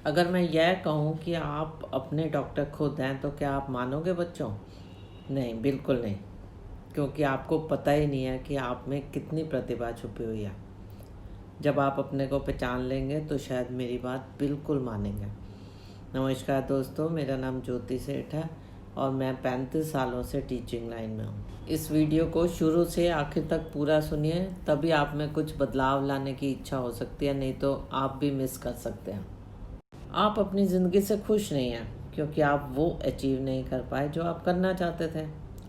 अगर मैं यह कहूँ कि आप अपने डॉक्टर खुद हैं तो क्या आप मानोगे बच्चों? नहीं, बिल्कुल नहीं। क्योंकि आपको पता ही नहीं है कि आप में कितनी प्रतिभा छुपी हुई है। जब आप अपने को पहचान लेंगे तो शायद मेरी बात बिल्कुल मानेंगे। नमस्कार दोस्तों, मेरा नाम ज्योति सेठ है और मैं 35 सालों से टीचिंग लाइन में हूँ। इस वीडियो को शुरू से आखिर तक पूरा सुनिए, तभी आप में कुछ बदलाव लाने की इच्छा हो सकती है, नहीं तो आप भी मिस कर सकते हैं। आप अपनी ज़िंदगी से खुश नहीं हैं क्योंकि आप वो अचीव नहीं कर पाए जो आप करना चाहते थे।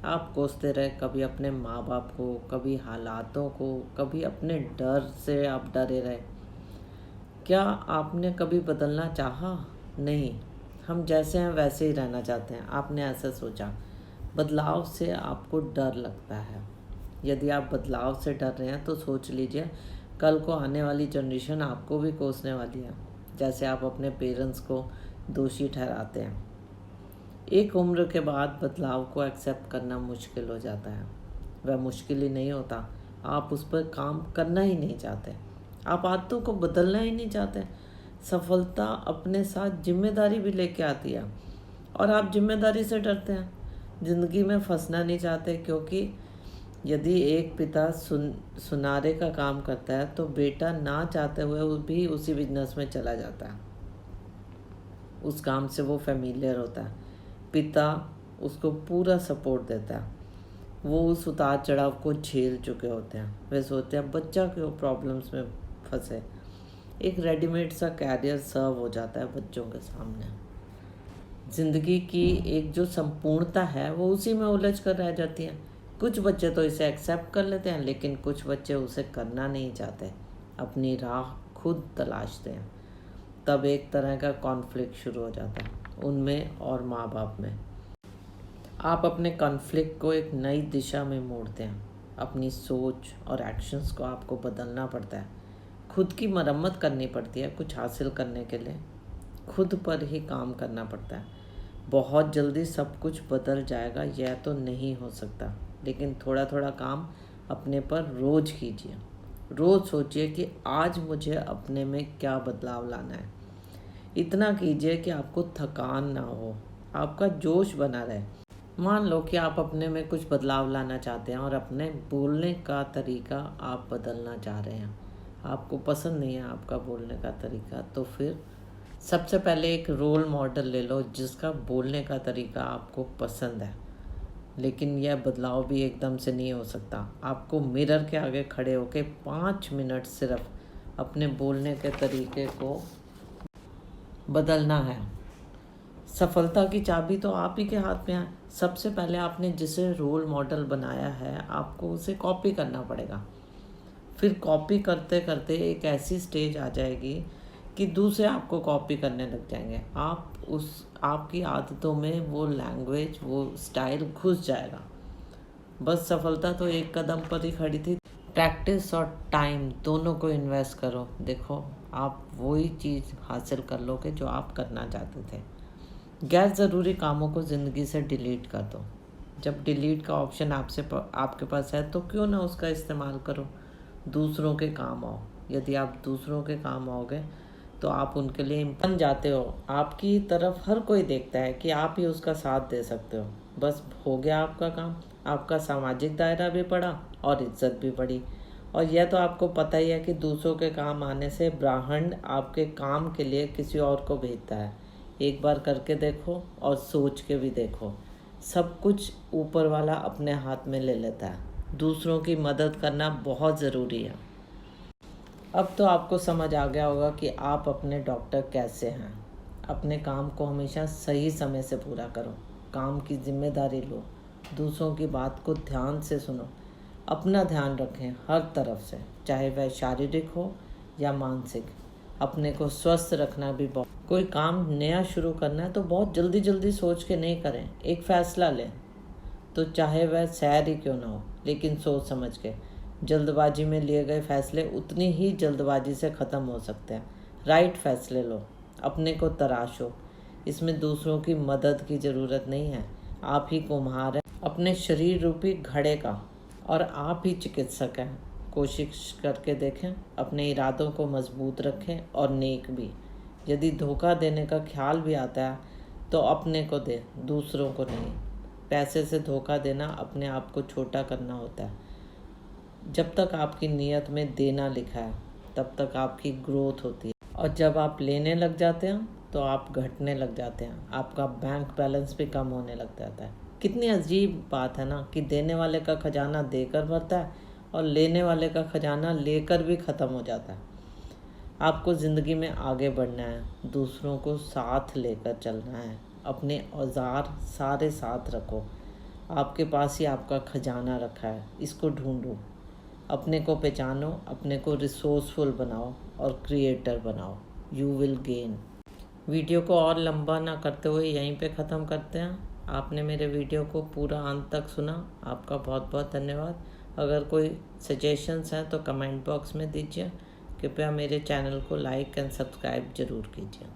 आप कोसते रहे, कभी अपने माँ बाप को, कभी हालातों को, कभी अपने डर से आप डरे रहे। क्या आपने कभी बदलना चाहा? नहीं, हम जैसे हैं वैसे ही रहना चाहते हैं। आपने ऐसा सोचा। बदलाव से आपको डर लगता है। यदि आप बदलाव से डर रहे हैं तो सोच लीजिए, कल को आने वाली जनरेशन आपको भी कोसने वाली है, जैसे आप अपने पेरेंट्स को दोषी ठहराते हैं। एक उम्र के बाद बदलाव को एक्सेप्ट करना मुश्किल हो जाता है। वह मुश्किल ही नहीं होता, आप उस पर काम करना ही नहीं चाहते। आप आदतों को बदलना ही नहीं चाहते। सफलता अपने साथ जिम्मेदारी भी लेके आती है और आप जिम्मेदारी से डरते हैं। ज़िंदगी में फंसना नहीं चाहते, क्योंकि यदि एक पिता सुनारे का काम करता है तो बेटा ना चाहते हुए वो भी उसी बिजनेस में चला जाता है। उस काम से वो फेमिलियर होता है। पिता उसको पूरा सपोर्ट देता है। वो उस उतार चढ़ाव को झेल चुके होते हैं। वे सोचते हैं बच्चा क्यों प्रॉब्लम्स में फंसे। एक रेडीमेड सा कैरियर सर्व हो जाता है बच्चों के सामने। ज़िंदगी की एक जो संपूर्णता है वो उसी में उलझ कर रह जाती है। कुछ बच्चे तो इसे एक्सेप्ट कर लेते हैं, लेकिन कुछ बच्चे उसे करना नहीं चाहते, अपनी राह खुद तलाशते हैं। तब एक तरह का कॉन्फ्लिक्ट शुरू हो जाता है उनमें और माँ बाप में। आप अपने कॉन्फ्लिक्ट को एक नई दिशा में मोड़ते हैं। अपनी सोच और एक्शंस को आपको बदलना पड़ता है। खुद की मरम्मत करनी पड़ती है। कुछ हासिल करने के लिए खुद पर ही काम करना पड़ता है। बहुत जल्दी सब कुछ बदल जाएगा यह तो नहीं हो सकता, लेकिन थोड़ा थोड़ा काम अपने पर रोज़ कीजिए। रोज़ सोचिए कि आज मुझे अपने में क्या बदलाव लाना है। इतना कीजिए कि आपको थकान ना हो, आपका जोश बना रहे। मान लो कि आप अपने में कुछ बदलाव लाना चाहते हैं और अपने बोलने का तरीका आप बदलना चाह रहे हैं। आपको पसंद नहीं है आपका बोलने का तरीका, तो फिर सबसे पहले एक रोल मॉडल ले लो जिसका बोलने का तरीका आपको पसंद है। लेकिन यह बदलाव भी एकदम से नहीं हो सकता। आपको मिरर के आगे खड़े होकर 5 मिनट सिर्फ अपने बोलने के तरीके को बदलना है। सफलता की चाबी तो आप ही के हाथ में है। सबसे पहले आपने जिसे रोल मॉडल बनाया है आपको उसे कॉपी करना पड़ेगा। फिर कॉपी करते करते एक ऐसी स्टेज आ जाएगी कि दूसरे आपको कॉपी करने लग जाएंगे। आपकी आदतों में वो लैंग्वेज, वो स्टाइल घुस जाएगा। बस सफलता तो एक कदम पर ही खड़ी थी। प्रैक्टिस और टाइम दोनों को इन्वेस्ट करो। देखो, आप वही चीज़ हासिल कर लोगे जो आप करना चाहते थे। गैर ज़रूरी कामों को ज़िंदगी से डिलीट कर दो। जब डिलीट का ऑप्शन आपके पास है तो क्यों ना उसका इस्तेमाल करो। दूसरों के काम आओ। यदि आप दूसरों के काम आओगे तो आप उनके लिए बन जाते हो। आपकी तरफ हर कोई देखता है कि आप ही उसका साथ दे सकते हो। बस हो गया आपका काम। आपका सामाजिक दायरा भी बढ़ा और इज्जत भी बढ़ी। और यह तो आपको पता ही है कि दूसरों के काम आने से ब्रह्मांड आपके काम के लिए किसी और को भेजता है। एक बार करके देखो और सोच के भी देखो। सब कुछ ऊपर वाला अपने हाथ में ले लेता है। दूसरों की मदद करना बहुत ज़रूरी है। अब तो आपको समझ आ गया होगा कि आप अपने डॉक्टर कैसे हैं। अपने काम को हमेशा सही समय से पूरा करो। काम की जिम्मेदारी लो। दूसरों की बात को ध्यान से सुनो। अपना ध्यान रखें हर तरफ से, चाहे वह शारीरिक हो या मानसिक। अपने को स्वस्थ रखना भी बहुत। कोई काम नया शुरू करना है तो बहुत जल्दी जल्दी सोच के नहीं करें। एक फ़ैसला लें तो चाहे वह सैर ही क्यों ना हो, लेकिन सोच समझ के। जल्दबाजी में लिए गए फैसले उतनी ही जल्दबाजी से ख़त्म हो सकते हैं। राइट फैसले लो। अपने को तराशो। इसमें दूसरों की मदद की ज़रूरत नहीं है। आप ही कुम्हार हैं अपने शरीर रूपी घड़े का, और आप ही चिकित्सक हैं। कोशिश करके देखें, अपने इरादों को मजबूत रखें और नेक भी। यदि धोखा देने का ख्याल भी आता है तो अपने को दे, दूसरों को नहीं। पैसे से धोखा देना अपने आप को छोटा करना होता है। जब तक आपकी नीयत में देना लिखा है तब तक आपकी ग्रोथ होती है, और जब आप लेने लग जाते हैं तो आप घटने लग जाते हैं, आपका बैंक बैलेंस भी कम होने लग जाता है। कितनी अजीब बात है ना कि देने वाले का खजाना देकर भरता है और लेने वाले का खजाना लेकर भी ख़त्म हो जाता है। आपको ज़िंदगी में आगे बढ़ना है, दूसरों को साथ लेकर चलना है। अपने औजार सारे साथ रखो, आपके पास ही आपका खजाना रखा है, इसको ढूंढो। अपने को पहचानो, अपने को रिसोर्सफुल बनाओ और क्रिएटर बनाओ। You will gain. वीडियो को और लंबा ना करते हुए यहीं पे ख़त्म करते हैं। आपने मेरे वीडियो को पूरा अंत तक सुना, आपका बहुत बहुत धन्यवाद। अगर कोई सजेशंस हैं तो कमेंट बॉक्स में दीजिए। कृपया मेरे चैनल को लाइक एंड सब्सक्राइब ज़रूर कीजिए।